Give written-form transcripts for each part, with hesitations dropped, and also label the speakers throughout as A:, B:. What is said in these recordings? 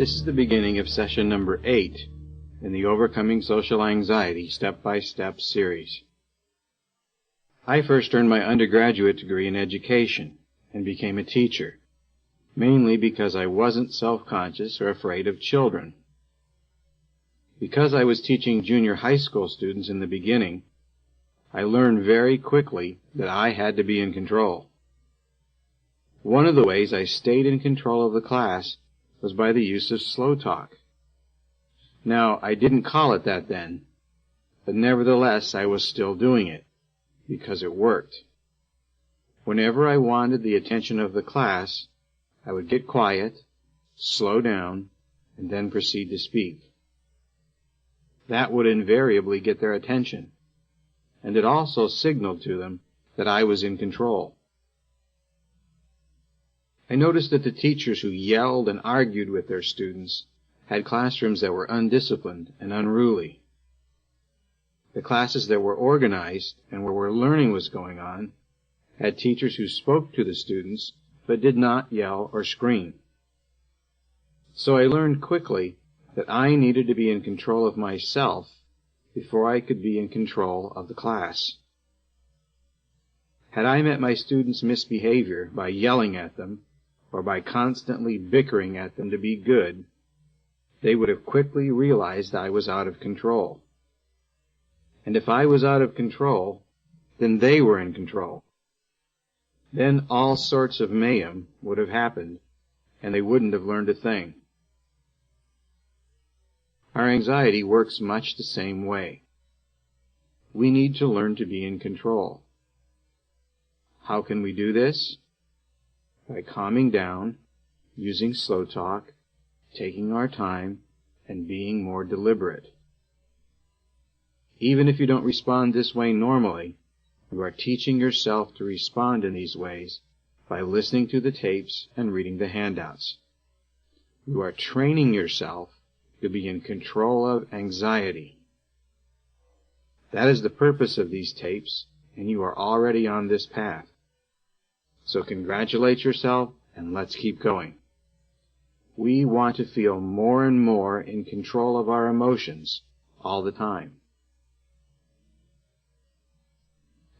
A: This is the beginning of session number 8 in the Overcoming Social Anxiety Step-by-Step series. I first earned my undergraduate degree in education and became a teacher, mainly because I wasn't self-conscious or afraid of children. Because I was teaching junior high school students in the beginning, I learned very quickly that I had to be in control. One of the ways I stayed in control of the class was by the use of slow talk. Now, I didn't call it that then, but nevertheless I was still doing it, because it worked. Whenever I wanted the attention of the class, I would get quiet, slow down, and then proceed to speak. That would invariably get their attention, and it also signaled to them that I was in control. I noticed that the teachers who yelled and argued with their students had classrooms that were undisciplined and unruly. The classes that were organized and where learning was going on had teachers who spoke to the students but did not yell or scream. So I learned quickly that I needed to be in control of myself before I could be in control of the class. Had I met my students' misbehavior by yelling at them or by constantly bickering at them to be good, they would have quickly realized I was out of control. And if I was out of control, then they were in control. Then all sorts of mayhem would have happened, and they wouldn't have learned a thing. Our anxiety works much the same way. We need to learn to be in control. How can we do this? By calming down, using slow talk, taking our time, and being more deliberate. Even if you don't respond this way normally, you are teaching yourself to respond in these ways by listening to the tapes and reading the handouts. You are training yourself to be in control of anxiety. That is the purpose of these tapes, and you are already on this path. So congratulate yourself, and let's keep going. We want to feel more and more in control of our emotions all the time.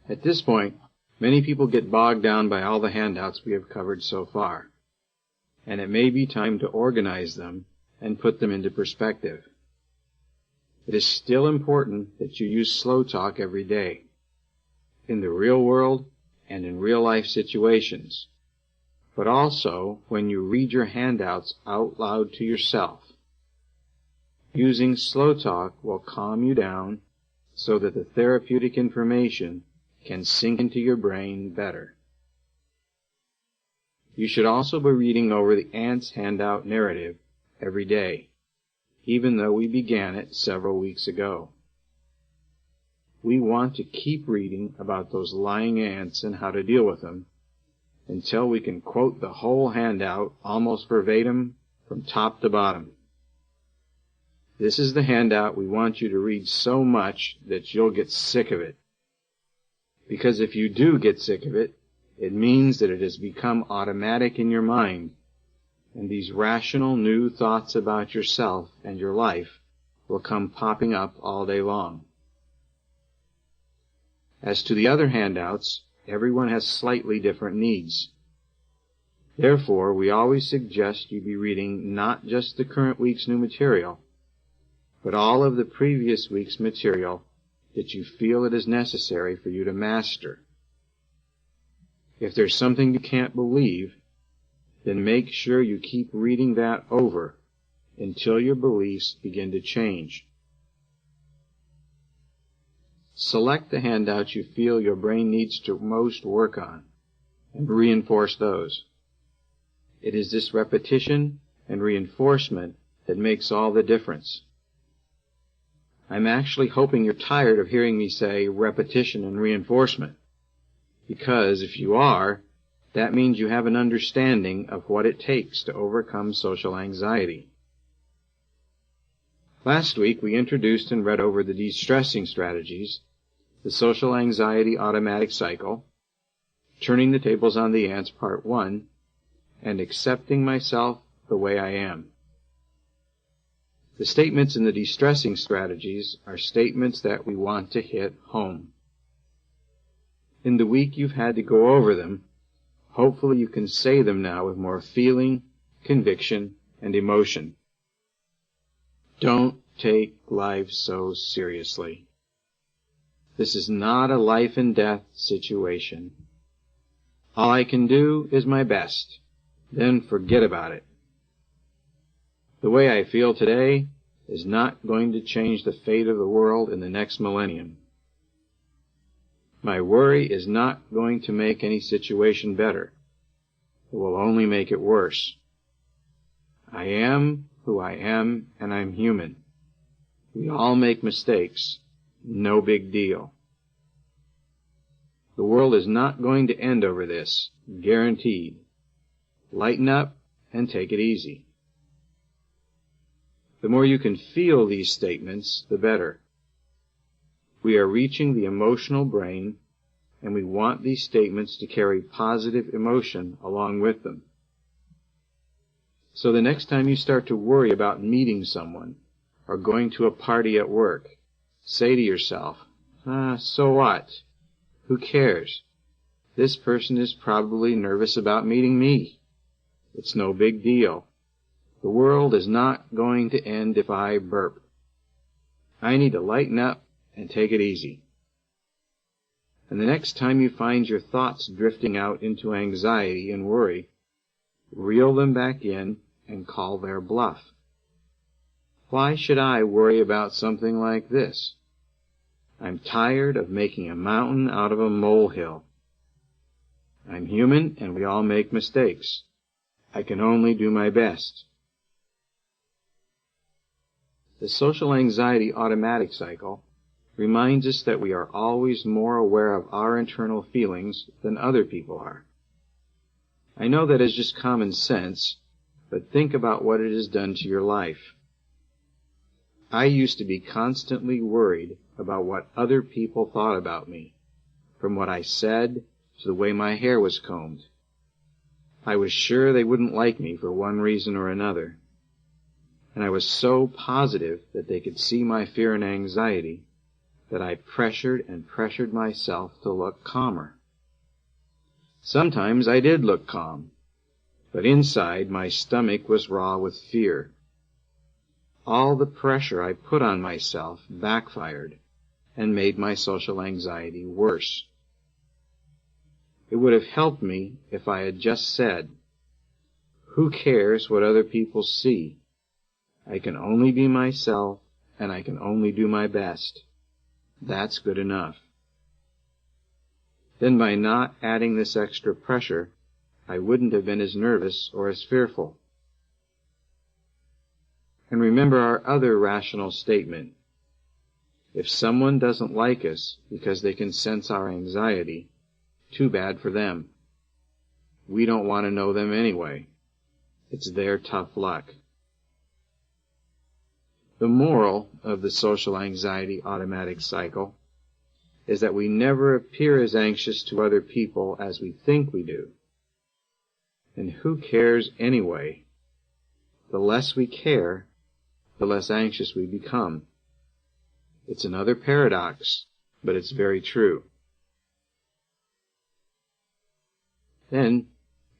A: At this point, many people get bogged down by all the handouts we have covered so far, and it may be time to organize them and put them into perspective. It is still important that you use slow talk every day, in the real world and in real-life situations, but also when you read your handouts out loud to yourself. Using slow talk will calm you down so that the therapeutic information can sink into your brain better. You should also be reading over the Ants handout narrative every day, even though we began it several weeks ago. We want to keep reading about those lying ants and how to deal with them until we can quote the whole handout almost verbatim from top to bottom. This is the handout we want you to read so much that you'll get sick of it. Because if you do get sick of it, it means that it has become automatic in your mind, and these rational new thoughts about yourself and your life will come popping up all day long. As to the other handouts, everyone has slightly different needs. Therefore, we always suggest you be reading not just the current week's new material, but all of the previous week's material that you feel it is necessary for you to master. If there's something you can't believe, then make sure you keep reading that over until your beliefs begin to change. Select the handouts you feel your brain needs to most work on, and reinforce those. It is this repetition and reinforcement that makes all the difference. I'm actually hoping you're tired of hearing me say repetition and reinforcement, because if you are, that means you have an understanding of what it takes to overcome social anxiety. Last week, we introduced and read over the de-stressing strategies, the social anxiety automatic cycle, turning the tables on the ants part 1, and accepting myself the way I am. The statements in the de-stressing strategies are statements that we want to hit home. In the week you've had to go over them, hopefully you can say them now with more feeling, conviction, and emotion. Don't take life so seriously. This is not a life and death situation. All I can do is my best. Then forget about it. The way I feel today is not going to change the fate of the world in the next millennium. My worry is not going to make any situation better. It will only make it worse. I am who I am, and I'm human. We all make mistakes. No big deal. The world is not going to end over this, guaranteed. Lighten up and take it easy. The more you can feel these statements, the better. We are reaching the emotional brain, and we want these statements to carry positive emotion along with them. So the next time you start to worry about meeting someone or going to a party at work, say to yourself, so what? Who cares? This person is probably nervous about meeting me. It's no big deal. The world is not going to end if I burp. I need to lighten up and take it easy. And the next time you find your thoughts drifting out into anxiety and worry, reel them back in and call their bluff. Why should I worry about something like this? I'm tired of making a mountain out of a molehill. I'm human and we all make mistakes. I can only do my best. The social anxiety automatic cycle reminds us that we are always more aware of our internal feelings than other people are. I know that is just common sense, but think about what it has done to your life. I used to be constantly worried about what other people thought about me, from what I said to the way my hair was combed. I was sure they wouldn't like me for one reason or another, and I was so positive that they could see my fear and anxiety that I pressured and pressured myself to look calmer. Sometimes I did look calm, but inside my stomach was raw with fear. All the pressure I put on myself backfired and made my social anxiety worse. It would have helped me if I had just said, "Who cares what other people see? I can only be myself, and I can only do my best. That's good enough." Then by not adding this extra pressure, I wouldn't have been as nervous or as fearful. And remember our other rational statement. If someone doesn't like us because they can sense our anxiety, too bad for them. We don't want to know them anyway. It's their tough luck. The moral of the social anxiety automatic cycle is that we never appear as anxious to other people as we think we do. And who cares anyway? The less we care, the less anxious we become. It's another paradox, but it's very true. Then,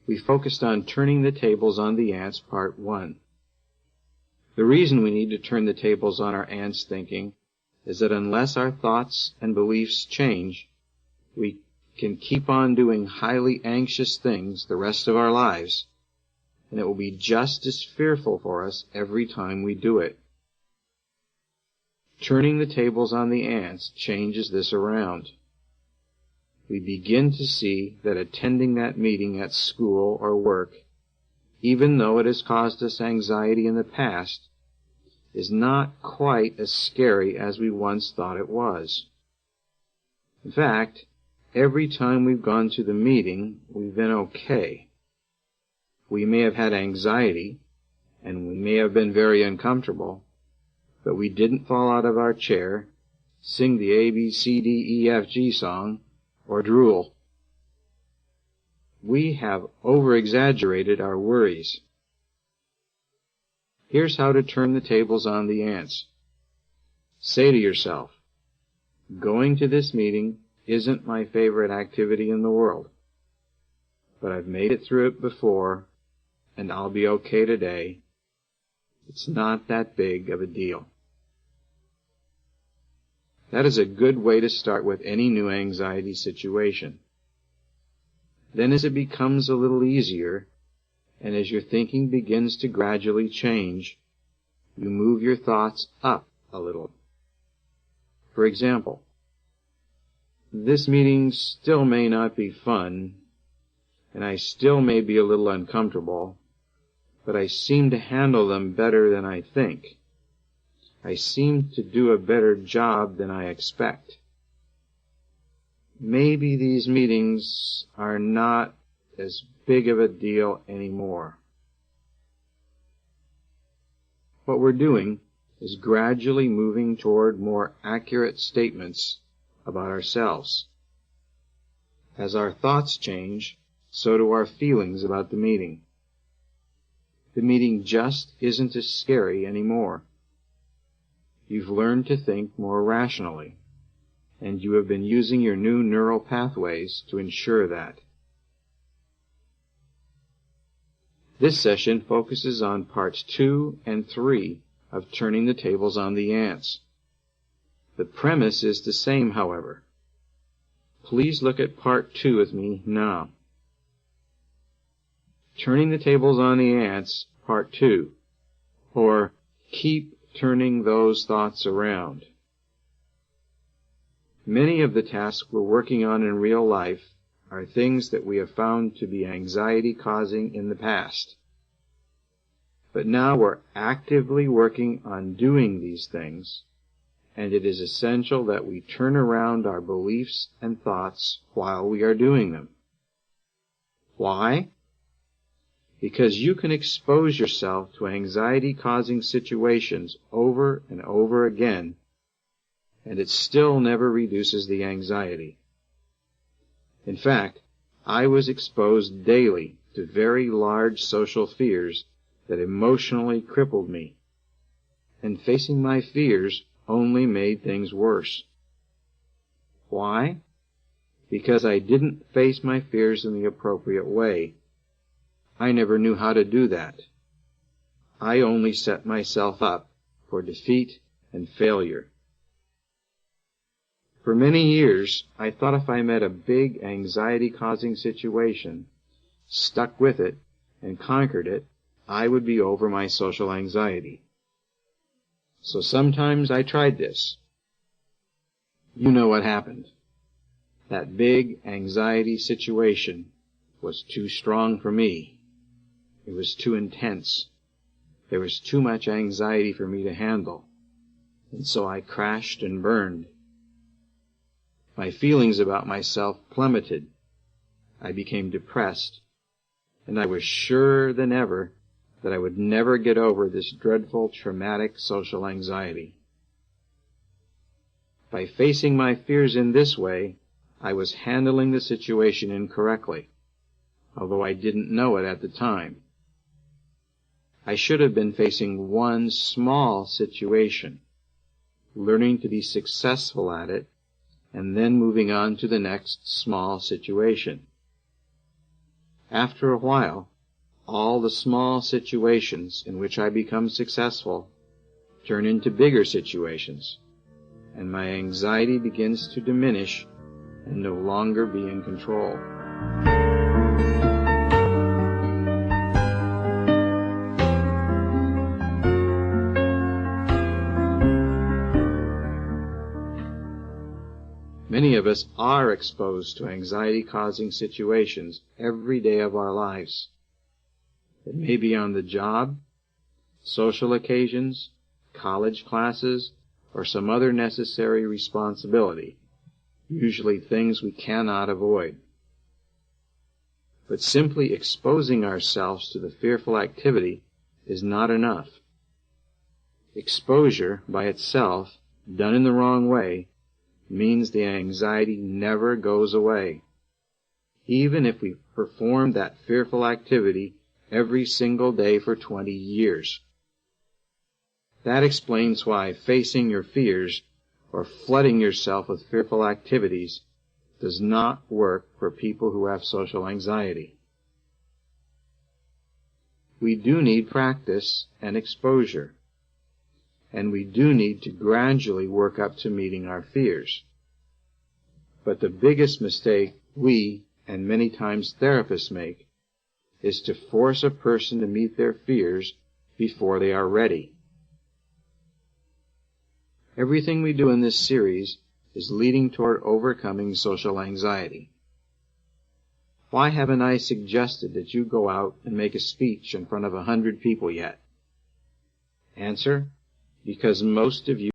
A: we focused on turning the tables on the ants, part 1. The reason we need to turn the tables on our ants' thinking is that unless our thoughts and beliefs change, we can keep on doing highly anxious things the rest of our lives, and it will be just as fearful for us every time we do it. Turning the tables on the ants changes this around. We begin to see that attending that meeting at school or work, even though it has caused us anxiety in the past, is not quite as scary as we once thought it was. In fact, every time we've gone to the meeting, we've been okay. We may have had anxiety, and we may have been very uncomfortable, but we didn't fall out of our chair, sing the ABCDEFG song, or drool. We have over-exaggerated our worries. Here's how to turn the tables on the ants. Say to yourself, going to this meeting isn't my favorite activity in the world, but I've made it through it before, and I'll be okay today. It's not that big of a deal. That is a good way to start with any new anxiety situation. Then as it becomes a little easier, and as your thinking begins to gradually change, you move your thoughts up a little. For example, this meeting still may not be fun, and I still may be a little uncomfortable, but I seem to handle them better than I think. I seem to do a better job than I expect. Maybe these meetings are not as big of a deal anymore. What we're doing is gradually moving toward more accurate statements about ourselves. As our thoughts change, so do our feelings about the meeting. The meeting just isn't as scary anymore. You've learned to think more rationally, and you have been using your new neural pathways to ensure that. This session focuses on parts 2 and 3 of turning the tables on the ants. The premise is the same, however. Please look at part 2 with me now. Turning the tables on the ants, part 2, or keep turning those thoughts around. Many of the tasks we're working on in real life are things that we have found to be anxiety-causing in the past. But now we're actively working on doing these things, and it is essential that we turn around our beliefs and thoughts while we are doing them. Why? Because you can expose yourself to anxiety-causing situations over and over again, and it still never reduces the anxiety. In fact, I was exposed daily to very large social fears that emotionally crippled me, and facing my fears only made things worse. Why? Because I didn't face my fears in the appropriate way. I never knew how to do that. I only set myself up for defeat and failure. For many years, I thought if I met a big anxiety-causing situation, stuck with it, and conquered it, I would be over my social anxiety. So sometimes I tried this. You know what happened. That big anxiety situation was too strong for me. It was too intense. There was too much anxiety for me to handle, and so I crashed and burned. My feelings about myself plummeted. I became depressed, and I was surer than ever that I would never get over this dreadful, traumatic social anxiety. By facing my fears in this way, I was handling the situation incorrectly, although I didn't know it at the time. I should have been facing one small situation, learning to be successful at it, and then moving on to the next small situation. After a while, all the small situations in which I become successful turn into bigger situations, and my anxiety begins to diminish and no longer be in control. Many of us are exposed to anxiety-causing situations every day of our lives. It may be on the job, social occasions, college classes, or some other necessary responsibility, usually things we cannot avoid. But simply exposing ourselves to the fearful activity is not enough. Exposure by itself, done in the wrong way, means the anxiety never goes away, even if we perform that fearful activity every single day for 20 years. That explains why facing your fears or flooding yourself with fearful activities does not work for people who have social anxiety. We do need practice and exposure, and we do need to gradually work up to meeting our fears. But the biggest mistake we, and many times therapists, make is to force a person to meet their fears before they are ready. Everything we do in this series is leading toward overcoming social anxiety. Why haven't I suggested that you go out and make a speech in front of 100 people yet? Answer: because most of you